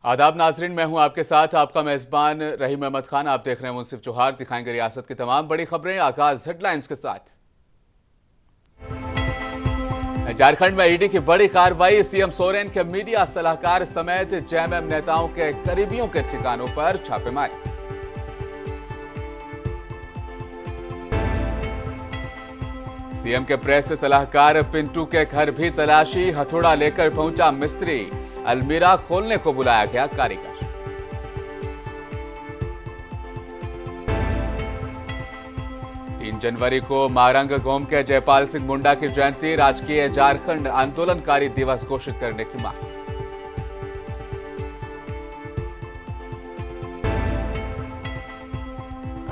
आदाब नाजरीन, मैं हूं आपके साथ आपका मेजबान रहीम अहमद खान। आप देख रहे हैं मुनसिफ जोहार। दिखाएंगे रियासत की तमाम बड़ी खबरें। आगाज हेडलाइंस के साथ। झारखंड में ईडी की बड़ी कार्रवाई। सीएम सोरेन के मीडिया सलाहकार समेत जेएमएम नेताओं के करीबियों के ठिकानों पर छापेमारी। सीएम के प्रेस सलाहकार पिंटू के घर भी तलाशी। हथौड़ा लेकर पहुंचा मिस्त्री। अलमीरा खोलने को बुलाया गया कारीगर। 3 जनवरी को मारंग गोम के जयपाल सिंह मुंडा की जयंती। राजकीय झारखंड आंदोलनकारी दिवस घोषित करने की मांग।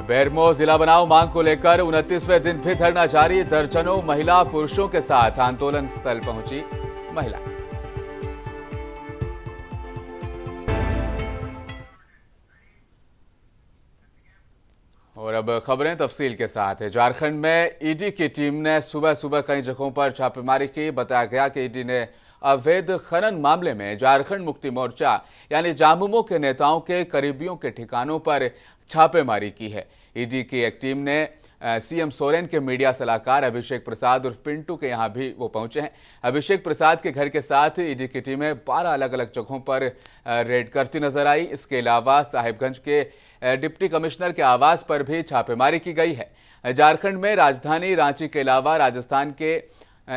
बेरमो जिला बनाओ मांग को लेकर 29वें दिन भी धरना जारी। दर्जनों महिला पुरुषों के साथ आंदोलन स्थल पहुंची महिला। और अब खबरें तफसील के साथ है। झारखंड में ईडी की टीम ने सुबह सुबह कई जगहों पर छापेमारी की। बताया गया कि ईडी ने अवैध खनन मामले में झारखंड मुक्ति मोर्चा यानी झामुमो के नेताओं के करीबियों के ठिकानों पर छापेमारी की है। ईडी की एक टीम ने सीएम सोरेन के मीडिया सलाहकार अभिषेक प्रसाद उर्फ पिंटू के यहां भी वो पहुंचे हैं। अभिषेक प्रसाद के घर के साथ ईडी की टीमें 12 अलग अलग जगहों पर रेड करती नजर आई। इसके अलावा साहिबगंज के डिप्टी कमिश्नर के आवास पर भी छापेमारी की गई है। झारखंड में राजधानी रांची के अलावा राजस्थान के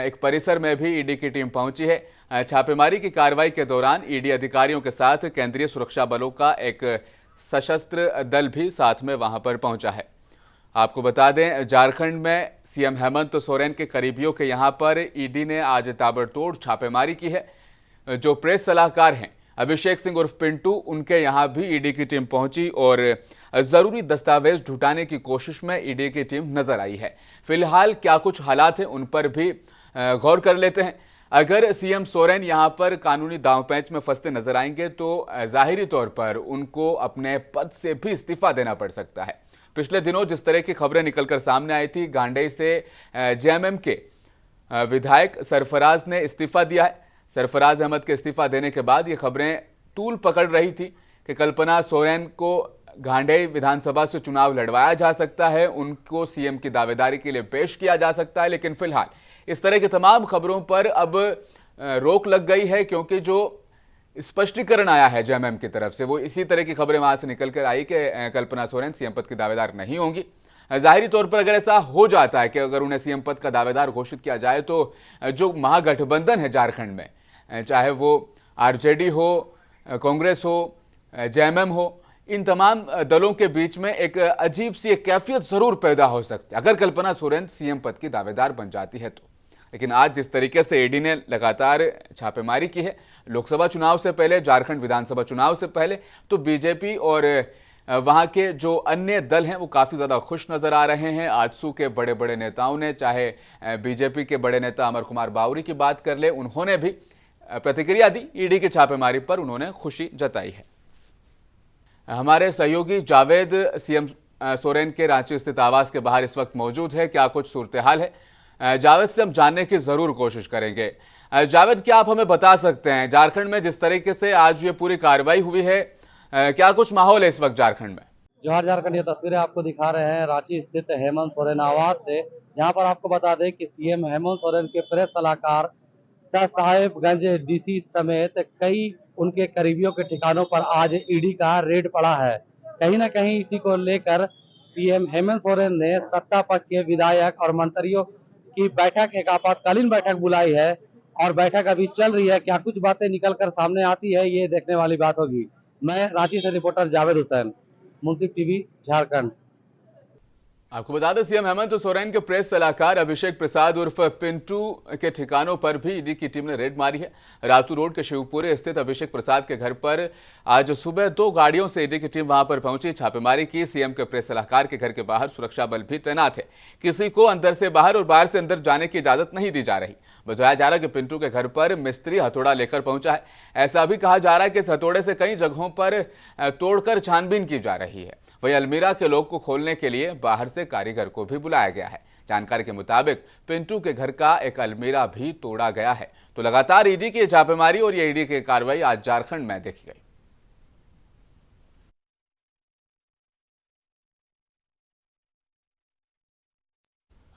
एक परिसर में भी ईडी की टीम पहुंची है। छापेमारी की कार्रवाई के दौरान ईडी अधिकारियों के साथ केंद्रीय सुरक्षा बलों का एक सशस्त्र दल भी साथ में वहां पर पहुंचा है। आपको बता दें, झारखंड में सीएम हेमंत सोरेन के करीबियों के यहां पर ईडी ने आज ताबड़तोड़ छापेमारी की है। जो प्रेस सलाहकार हैं अभिषेक सिंह उर्फ पिंटू, उनके यहां भी ईडी की टीम पहुंची और जरूरी दस्तावेज जुटाने की कोशिश में ईडी की टीम नजर आई है। फिलहाल क्या कुछ हालात हैं उन पर भी गौर कर लेते हैं। अगर सीएम सोरेन यहां पर कानूनी दांवपेच में फंसते नजर आएंगे तो जाहिरी तौर पर उनको अपने पद से भी इस्तीफा देना पड़ सकता है। पिछले दिनों जिस तरह की खबरें निकलकर सामने आई थी, गांडेय से जेएमएम के विधायक सरफराज ने इस्तीफा दिया है। सरफराज अहमद के इस्तीफा देने के बाद ये खबरें तूल पकड़ रही थी कि कल्पना सोरेन को गांडेय विधानसभा से चुनाव लड़वाया जा सकता है, उनको सीएम की दावेदारी के लिए पेश किया जा सकता है। लेकिन फिलहाल इस तरह की तमाम खबरों पर अब रोक लग गई है, क्योंकि जो स्पष्टीकरण आया है जेएमएम की तरफ से वो इसी तरह की खबरें वहां से निकल कर आई कि कल्पना सोरेन सीएम पद की दावेदार नहीं होंगी। जाहिरी तौर पर अगर ऐसा हो जाता है कि अगर उन्हें सीएम पद का दावेदार घोषित किया जाए तो जो महागठबंधन है झारखंड में, चाहे वो आरजेडी हो, कांग्रेस हो, जेएमएम हो, इन तमाम दलों के बीच में एक अजीब सी एक कैफियत जरूर पैदा हो सकती है अगर कल्पना सोरेन सीएम पद की दावेदार बन जाती है तो। लेकिन आज जिस तरीके से ईडी ने लगातार छापेमारी की है, लोकसभा चुनाव से पहले, झारखंड विधानसभा चुनाव से पहले, तो बीजेपी और वहां के जो अन्य दल हैं वो काफी ज्यादा खुश नजर आ रहे हैं। आजसू के बड़े बड़े नेताओं ने, चाहे बीजेपी के बड़े नेता अमर कुमार बावरी की बात कर ले, उन्होंने भी प्रतिक्रिया दी। ईडी की छापेमारी पर उन्होंने खुशी जताई है। हमारे सहयोगी जावेद सीएम सोरेन के रांची स्थित आवास के बाहर इस वक्त मौजूद है। क्या कुछ सूरत हाल है, जावेद से हम जानने की जरूर कोशिश करेंगे। जावेद, क्या आप हमें बता सकते हैं झारखंड में जिस तरीके से आज ये पूरी कार्रवाई हुई है, क्या कुछ माहौल है इस वक्त झारखंड में? जोहार झारखंड, ये तस्वीरें आपको दिखा रहे हैं रांची स्थित हेमंत सोरेन आवास से। यहाँ पर आपको बता दें कि सीएम हेमंत सोरेन के प्रेस सलाहकार साहिबगंज डीसी समेत कई उनके करीबियों के ठिकानों पर आज ईडी का रेड पड़ा है। कहीं ना कहीं इसी को लेकर सीएम हेमंत सोरेन ने सत्ता पक्ष के विधायक और मंत्रियों की बैठक, एक आपातकालीन बैठक बुलाई है और बैठक अभी चल रही है। क्या कुछ बातें निकलकर सामने आती है, ये देखने वाली बात होगी। मैं रांची से रिपोर्टर जावेद हुसैन, मुंसिफ टीवी, झारखंड। आपको बता दें, सीएम हेमंत सोरेन के प्रेस सलाहकार अभिषेक प्रसाद उर्फ पिंटू के ठिकानों पर भी ईडी की टीम ने रेड मारी है। रातू रोड के शिवपुरी स्थित अभिषेक प्रसाद के घर पर आज सुबह 2 गाड़ियों से ईडी की टीम वहां पर पहुंची, छापेमारी की। सीएम के प्रेस सलाहकार के घर के बाहर सुरक्षा बल भी तैनात है। किसी को अंदर से बाहर और बाहर से अंदर जाने की इजाजत नहीं दी जा रही। बताया जा रहा है कि पिंटू के घर पर मिस्त्री हथौड़ा लेकर पहुंचा है। ऐसा भी कहा जा रहा है कि इस हथौड़े से कई जगहों पर तोड़कर छानबीन की जा रही है। वहीं अलमीरा के लॉक को खोलने के लिए बाहर से कारीगर को भी बुलाया गया है। जानकारी के मुताबिक पिंटू के घर का एक अलमीरा भी तोड़ा गया है। तो लगातार ईडी की छापेमारी और ये ईडी की कार्रवाई आज झारखंड में देखी गई।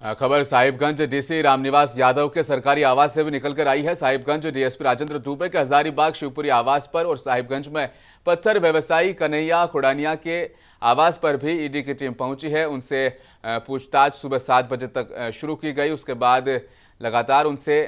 खबर साहिबगंज डीसी रामनिवास यादव के सरकारी आवास से भी निकलकर आई है। साहिबगंज डीएसपी राजेंद्र दुबे के हजारीबाग शिवपुरी आवास पर और साहिबगंज में पत्थर व्यवसायी कन्हैया खुड़ानिया के आवास पर भी ईडी की टीम पहुंची है। उनसे पूछताछ सुबह 7 बजे तक शुरू की गई। उसके बाद लगातार उनसे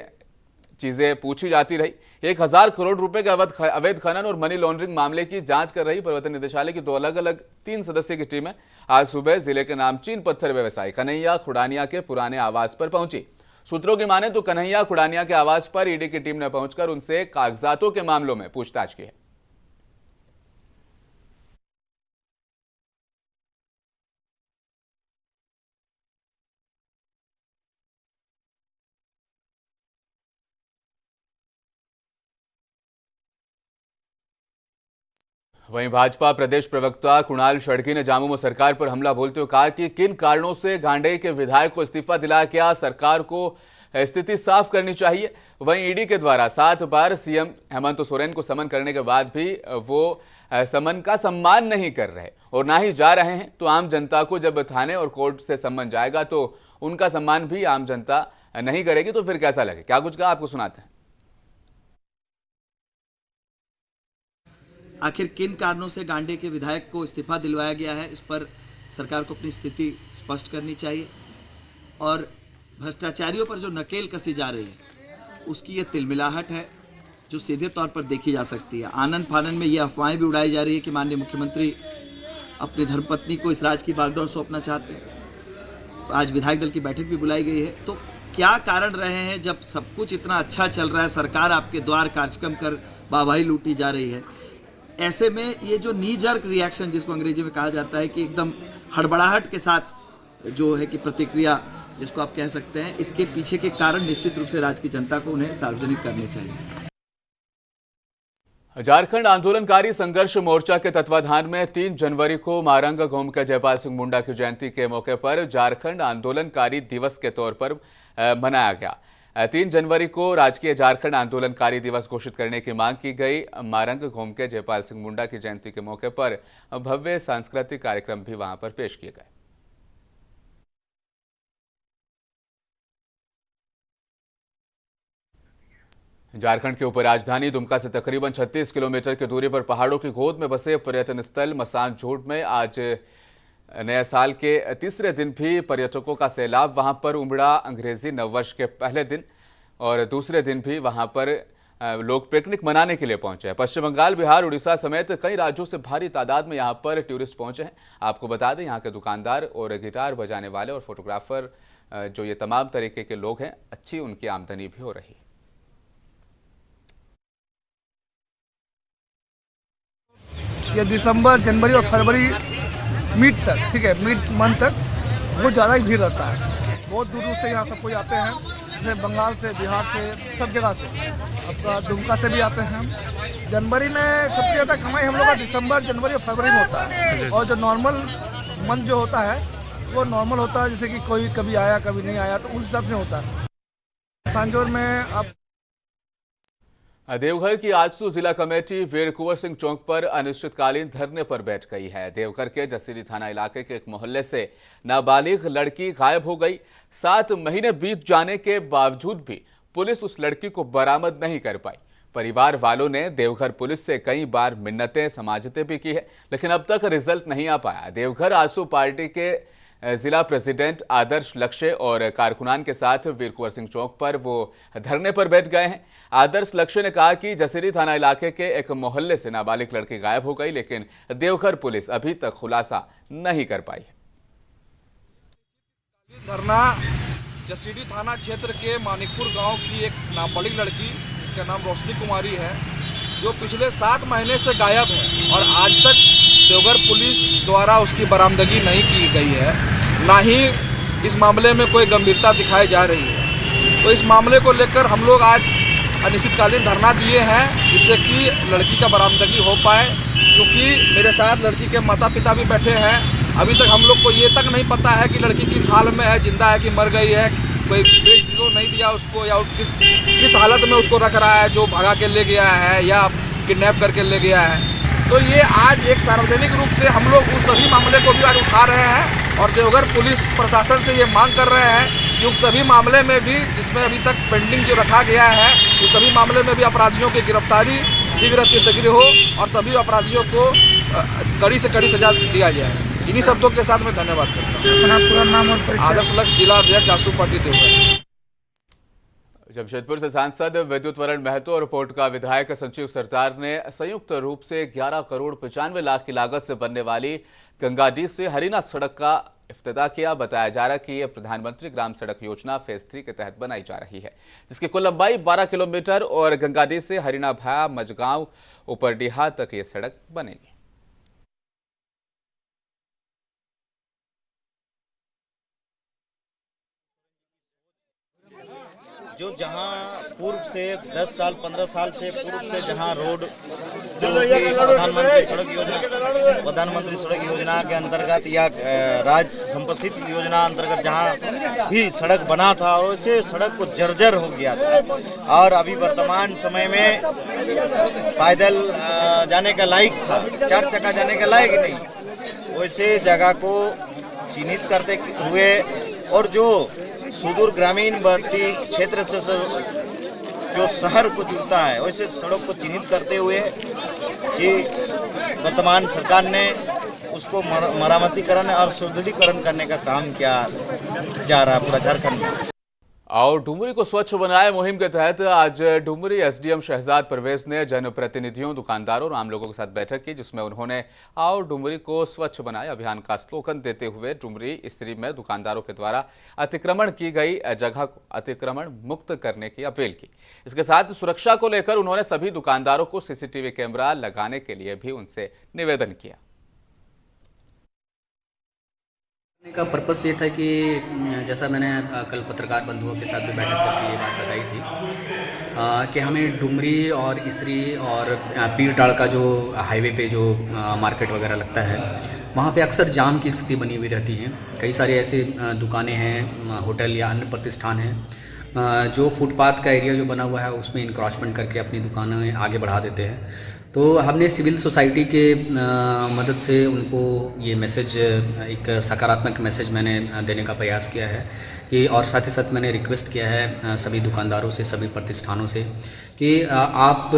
चीजें पूछी जाती रही। 1000 करोड़ रुपए के अवैध खनन और मनी लॉन्ड्रिंग मामले की जांच कर रही प्रवर्तन निदेशालय की 2 अलग अलग 3 सदस्यीय की टीमें आज सुबह जिले के नामचीन पत्थर व्यवसायी कन्हैया खुड़ानिया के पुराने आवास पर पहुंची। सूत्रों की माने तो कन्हैया खुड़ानिया के आवास पर ईडी की टीम ने पहुंचकर उनसे कागजातों के मामलों में पूछताछ की है। वहीं भाजपा प्रदेश प्रवक्ता कुणाल षडगी ने झामुमो सरकार पर हमला बोलते हुए कहा कि किन कारणों से गांडेय के विधायक को इस्तीफा दिलाया गया, सरकार को स्थिति साफ करनी चाहिए। वहीं ईडी के द्वारा 7 बार सीएम हेमंत सोरेन को समन करने के बाद भी वो समन का सम्मान नहीं कर रहे और ना ही जा रहे हैं। तो आम जनता को जब थाने और कोर्ट से सम्मन जाएगा तो उनका सम्मान भी आम जनता नहीं करेगी, तो फिर कैसा लगे। क्या कुछ कहा आपको सुनाते हैं। आखिर किन कारणों से गांडे के विधायक को इस्तीफा दिलवाया गया है, इस पर सरकार को अपनी स्थिति स्पष्ट करनी चाहिए। और भ्रष्टाचारियों पर जो नकेल कसी जा रही है उसकी ये तिलमिलाहट है जो सीधे तौर पर देखी जा सकती है। आनन फानन में ये अफवाहें भी उड़ाई जा रही है कि माननीय मुख्यमंत्री अपनी धर्मपत्नी को इस राज की बागडोर सौंपना चाहते हैं। आज विधायक दल की बैठक भी बुलाई गई है। तो क्या कारण रहे हैं जब सब कुछ इतना अच्छा चल रहा है, सरकार आपके द्वार कार्यक्रम कर वाहवाही लूटी जा रही है, ऐसे में ये जो नी जर्क रिएक्शन जिसको अंग्रेजी में कहा जाता है कि एकदम हड़बड़ाहट के साथ जो है कि प्रतिक्रिया जिसको आप कह सकते हैं, इसके पीछे के कारण निश्चित रूप से राज्य की जनता को उन्हें सार्वजनिक करने चाहिए। झारखंड आंदोलनकारी संघर्ष मोर्चा के तत्वाधान में 3 जनवरी को मारंग घूम के जयपाल सिंह मुंडा की जयंती के मौके पर झारखंड आंदोलनकारी दिवस के तौर पर मनाया गया। 3 जनवरी को राजकीय झारखंड आंदोलनकारी दिवस घोषित करने की मांग की गई। मारंग घूम के जयपाल सिंह मुंडा की जयंती के मौके पर भव्य सांस्कृतिक कार्यक्रम भी वहां पर पेश किए गए। झारखंड के उपराजधानी दुमका से तकरीबन 36 किलोमीटर की दूरी पर पहाड़ों की गोद में बसे पर्यटन स्थल मसानझोड़ में आज नए साल के तीसरे दिन भी पर्यटकों का सैलाब वहां पर उमड़ा। अंग्रेजी नववर्ष के पहले दिन और दूसरे दिन भी वहां पर लोग पिकनिक मनाने के लिए पहुंचे हैं। पश्चिम बंगाल, बिहार, उड़ीसा समेत कई राज्यों से भारी तादाद में यहां पर टूरिस्ट पहुंचे हैं। आपको बता दें, यहां के दुकानदार और गिटार बजाने वाले और फोटोग्राफर जो ये तमाम तरीके के लोग हैं, अच्छी उनकी आमदनी भी हो रही है। ये दिसंबर, जनवरी और फरवरी मिड तक, ठीक है, मिड मंथ तक बहुत ज़्यादा ही भीड़ रहता है। बहुत दूर दूर से यहाँ सब कोई आते हैं, जैसे बंगाल से, बिहार से, सब जगह से, आपका दुमका से भी आते हैं। जनवरी में सबसे ज़्यादा कमाई हम लोग का दिसंबर, जनवरी और फरवरी में होता है। और जो नॉर्मल मंथ जो होता है वो नॉर्मल होता है, जैसे कि कोई कभी आया कभी नहीं आया, तो उस हिसाब से होता है। सांजोर में आप देवघर की आजसू जिला कमेटी वीर कुंवर सिंह चौक पर अनिश्चितकालीन धरने पर बैठ गई है। देवघर के जसीरी थाना इलाके के एक मोहल्ले से नाबालिग लड़की गायब हो गई। 7 महीने बीत जाने के बावजूद भी पुलिस उस लड़की को बरामद नहीं कर पाई। परिवार वालों ने देवघर पुलिस से कई बार मिन्नतें समाजतें भी की है, लेकिन अब तक रिजल्ट नहीं आ पाया। देवघर आजसू पार्टी के जिला प्रेसिडेंट आदर्श लक्ष्य और कारकुनान के साथ वीर कुंवर सिंह चौक पर वो धरने पर बैठ गए हैं। आदर्श लक्ष्य ने कहा कि जसीरी थाना इलाके के एक मोहल्ले से नाबालिग लड़की गायब हो गई, लेकिन देवघर पुलिस अभी तक खुलासा नहीं कर पाई। धरना जसीडी थाना क्षेत्र के मानिकपुर गांव की एक नाबालिग लड़की जिसका नाम रोशनी कुमारी है, जो पिछले 7 महीने से गायब है और आज तक देवघर पुलिस द्वारा उसकी बरामदगी नहीं की गई है, ना ही इस मामले में कोई गंभीरता दिखाई जा रही है। तो इस मामले को लेकर हम लोग आज अनिश्चितकालीन धरना दिए हैं, जिससे कि लड़की का बरामदगी हो पाए। क्योंकि मेरे साथ लड़की के माता पिता भी बैठे हैं, अभी तक हम लोग को ये तक नहीं पता है कि लड़की किस हाल में है, जिंदा है कि मर गई है, कोई बेच तो नहीं दिया उसको, या किस हालत में उसको रख रहा है, जो भगा के ले गया है या किडनैप करके ले गया है। तो ये आज एक सार्वजनिक रूप से हम लोग उस सभी मामले को भी आज उठा रहे हैं और देवघर पुलिस प्रशासन से ये मांग कर रहे हैं कि उन सभी मामले में भी जिसमें अभी तक पेंडिंग जो रखा गया है उस सभी मामले में भी अपराधियों की गिरफ्तारी शीघ्र अतिशीघ्र हो और सभी अपराधियों को कड़ी से कड़ी सजा दिया जाए। इन्हीं शब्दों के साथ मैं धन्यवाद करता हूँ। अपना पूरा नाम और परिचय। आदर्श लक्ष्य जिला अध्यक्ष आशु पाटिल देवघर। जमशेदपुर से सांसद विद्युत वरण महतो और पोर्ट का विधायक संजीव सरदार ने संयुक्त रूप से 11 करोड़ 95 लाख की लागत से बनने वाली गंगाडीह से हरिना सड़क का इफ्तिताह किया। बताया जा रहा है कि यह प्रधानमंत्री ग्राम सड़क योजना फेज 3 के तहत बनाई जा रही है, जिसकी कुल लंबाई 12 किलोमीटर और गंगाडीह से हरिना भाया मजगांव उपरडीहा तक ये सड़क बनेगी। जो जहां पूर्व से 10 साल 15 साल से पूर्व से जहां रोड जो प्रधानमंत्री सड़क योजना के अंतर्गत या राज्य संपत्ति योजना अंतर्गत जहां भी सड़क बना था और वैसे सड़क को जर्जर हो गया था और अभी वर्तमान समय में पैदल जाने का लायक था, 4 चक्का जाने का लायक नहीं। वैसे जगह को चिन्हित करते हुए और जो सुदूर ग्रामीणवर्ती क्षेत्र से जो शहर को जुड़ता है वैसे सड़क को चिन्हित करते हुए कि वर्तमान सरकार ने उसको मरामतीकरण और सुदृढ़ीकरण करने का काम किया जा रहा है पूरा झारखंड में। और डुमरी को स्वच्छ बनाए मुहिम के तहत आज डुमरी एसडीएम शहजाद परवेज ने जनप्रतिनिधियों, दुकानदारों और आम लोगों के साथ बैठक की, जिसमें उन्होंने आओ डुमरी को स्वच्छ बनाए अभियान का स्लोगन देते हुए डुमरी स्त्री में दुकानदारों के द्वारा अतिक्रमण की गई जगह को अतिक्रमण मुक्त करने की अपील की। इसके साथ सुरक्षा को लेकर उन्होंने सभी दुकानदारों को सीसीटीवी कैमरा लगाने के लिए भी उनसे निवेदन किया। का पर्पस ये था कि जैसा मैंने कल पत्रकार बंधुओं के साथ भी बैठक करके ये बात बताई थी कि हमें डुमरी और इसरी और पीरटाड़ का जो हाईवे पे जो मार्केट वगैरह लगता है वहाँ पे अक्सर जाम की स्थिति बनी हुई रहती है। कई सारे ऐसे दुकानें हैं, होटल या अन्य प्रतिष्ठान हैं जो फुटपाथ का एरिया जो बना हुआ है उसमें इंक्रोचमेंट करके अपनी दुकानें आगे बढ़ा देते हैं। तो हमने सिविल सोसाइटी के मदद से उनको ये मैसेज, एक सकारात्मक मैसेज मैंने देने का प्रयास किया है कि और साथ ही साथ मैंने रिक्वेस्ट किया है सभी दुकानदारों से, सभी प्रतिष्ठानों से कि आप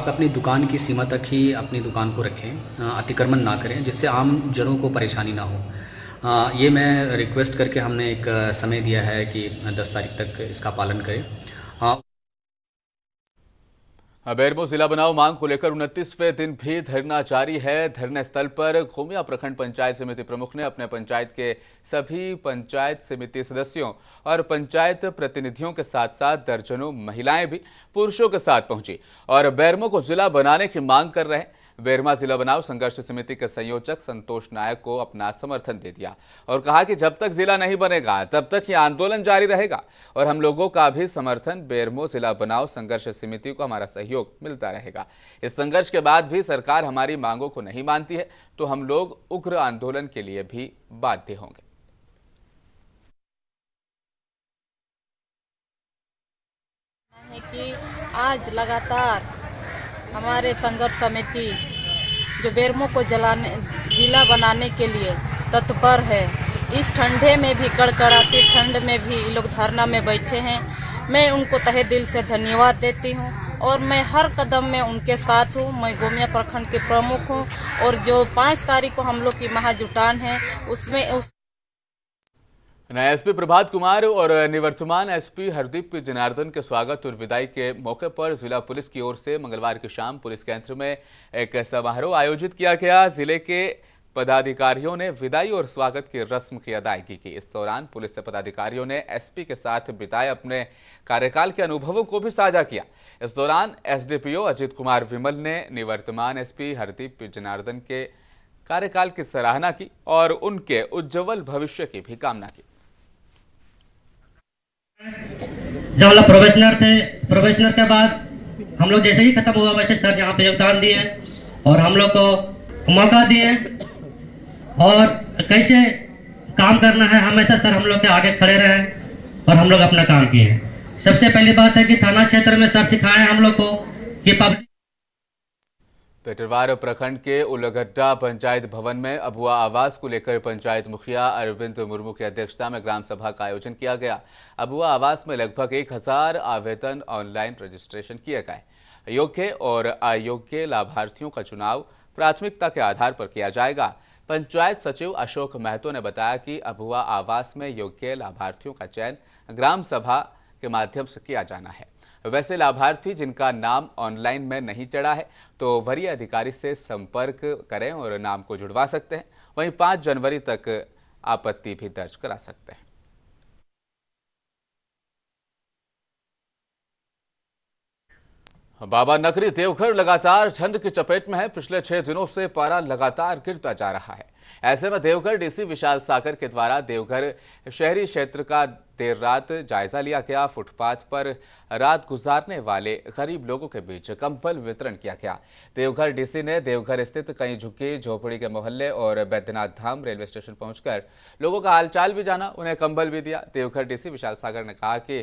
अपनी दुकान की सीमा तक ही अपनी दुकान को रखें, अतिक्रमण ना करें, जिससे आम जनों को परेशानी ना हो। ये मैं रिक्वेस्ट करके हमने एक समय दिया है कि 10 तारीख तक इसका पालन करें। बेरमो जिला बनाओ मांग को लेकर 29वें दिन भी धरना जारी है। धरने स्थल पर घोमिया प्रखंड पंचायत समिति प्रमुख ने अपने पंचायत के सभी पंचायत समिति सदस्यों और पंचायत प्रतिनिधियों के साथ साथ दर्जनों महिलाएं भी पुरुषों के साथ पहुंची और बेरमो को जिला बनाने की मांग कर रहे हैं। बेरमा जिला बनाओ संघर्ष समिति के संयोजक संतोष नायक को अपना समर्थन दे दिया और कहा कि जब तक जिला नहीं बनेगा तब तक ये आंदोलन जारी रहेगा और हम लोगों का भी समर्थन, बेरमो जिला बनाओ संघर्ष समिति को हमारा सहयोग मिलता रहेगा। इस संघर्ष के बाद भी सरकार हमारी मांगों को नहीं मानती है तो हम लोग उग्र आंदोलन के लिए भी बाध्य होंगे। कि आज लगातार हमारे संघर्ष समिति जो बेरमो को जिला बनाने के लिए तत्पर है, इस ठंडे में भी, कड़कड़ाती ठंड में भी ये लोग धरना में बैठे हैं। मैं उनको तहे दिल से धन्यवाद देती हूँ और मैं हर कदम में उनके साथ हूँ। मैं गोमिया प्रखंड के प्रमुख हूँ और जो 5 तारीख को हम लोग की महाजुटान है उसमें नए एसपी प्रभात कुमार और निवर्तमान एसपी हरदीप जनार्दन के स्वागत और विदाई के मौके पर जिला पुलिस की ओर से मंगलवार की शाम पुलिस केंद्र में एक समारोह आयोजित किया गया। जिले के पदाधिकारियों ने विदाई और स्वागत की रस्म की अदायगी की। इस दौरान पुलिस पदाधिकारियों ने एसपी के साथ बिताए अपने कार्यकाल के अनुभवों को भी साझा किया। इस दौरान एसडीपीओ अजित कुमार विमल ने निवर्तमान एसपी हरदीप जनार्दन के कार्यकाल की सराहना की और उनके उज्जवल भविष्य की भी कामना की। जब हम लोग प्रोबेशनर थे, प्रोबेशनर के बाद हम लोग जैसे ही खत्म हुआ वैसे सर यहाँ पे योगदान दिए और हम लोग को मौका दिए और कैसे काम करना है हमेशा सर हम लोग के आगे खड़े रहे और हम लोग अपना काम किए। सबसे पहली बात है कि थाना क्षेत्र में सर सिखाए हम लोग को कि पेटरवार प्रखंड के उलगड्डा पंचायत भवन में अबुआ आवास को लेकर पंचायत मुखिया अरविंद मुर्मू की अध्यक्षता में ग्राम सभा का आयोजन किया गया। अबुआ आवास में लगभग 1000 आवेदन ऑनलाइन रजिस्ट्रेशन किए गए। योग्य और अयोग्य लाभार्थियों का चुनाव प्राथमिकता के आधार पर किया जाएगा। पंचायत सचिव अशोक महतो ने बताया कि अबुआ आवास में योग्य लाभार्थियों का चयन ग्राम सभा के माध्यम से किया जाना है। वैसे लाभार्थी जिनका नाम ऑनलाइन में नहीं चढ़ा है तो वरीय अधिकारी से संपर्क करें और नाम को जुड़वा सकते हैं। वहीं 5 जनवरी तक आपत्ति भी दर्ज करा सकते हैं। बाबा नगरी देवघर लगातार ठंड की चपेट में है। पिछले 6 दिनों से पारा लगातार गिरता जा रहा है। ऐसे में देवघर डीसी विशाल सागर के द्वारा देवघर शहरी क्षेत्र का देर रात जायजा लिया गया। फुटपाथ पर रात गुजारने वाले गरीब लोगों के बीच कंबल वितरण किया गया। देवघर डीसी ने देवघर स्थित कई झुग्गी झोपड़ी के मोहल्ले और बैद्यनाथ धाम रेलवे स्टेशन पहुंचकर लोगों का हालचाल भी जाना, उन्हें कंबल भी दिया। देवघर डीसी विशाल सागर ने कहा कि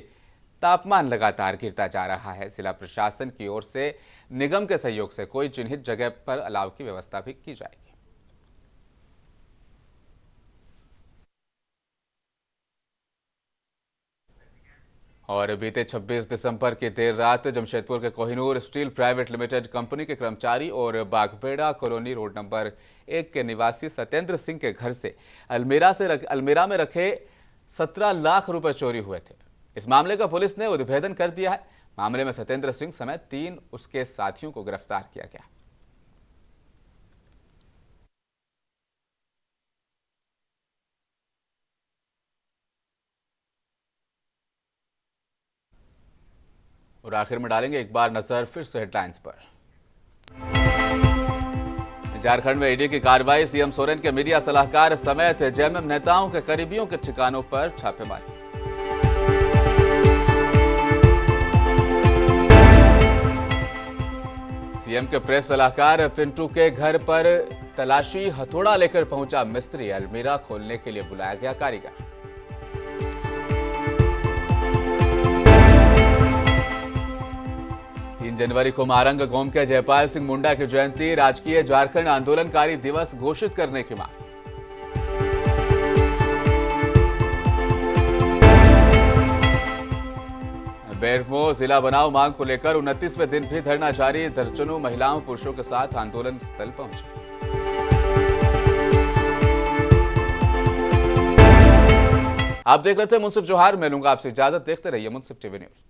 तापमान लगातार गिरता जा रहा है। जिला प्रशासन की ओर से निगम के सहयोग से कोई चिन्हित जगह पर अलाव की व्यवस्था भी की जाएगी। और बीते 26 दिसंबर की देर रात जमशेदपुर के Kohinoor steel private limited company के कर्मचारी और बागबेड़ा कॉलोनी रोड नंबर 1 के निवासी सत्येंद्र सिंह के घर से अलमीरा में रखे 17 लाख रुपए चोरी हुए थे। इस मामले का पुलिस ने उद्भेदन कर दिया है। मामले में सत्येंद्र सिंह समेत 3 उसके साथियों को गिरफ्तार किया गया। और आखिर में डालेंगे एक बार नजर फिर से हेडलाइंस पर। झारखंड में ईडी की कार्रवाई। सीएम सोरेन के मीडिया सलाहकार समेत जेएमएम नेताओं के करीबियों के ठिकानों पर छापेमारी। सीएम के प्रेस सलाहकार पिंटू के घर पर तलाशी। हथौड़ा लेकर पहुंचा मिस्त्री। अलमीरा खोलने के लिए बुलाया गया कारीगर। 3 जनवरी को मारंग गोम के जयपाल सिंह मुंडा की जयंती। राजकीय झारखंड आंदोलनकारी दिवस घोषित करने की मांग। बेरमो जिला बनाओ मांग को लेकर 29वें दिन भी धरना जारी। दर्जनों महिलाओं पुरुषों के साथ आंदोलन स्थल पहुंचे। आप देख रहे थे मुंसिफ जोहार। मैं लूंगा आपसे इजाजत। देखते रहिए मुंसिफ टीवी न्यूज।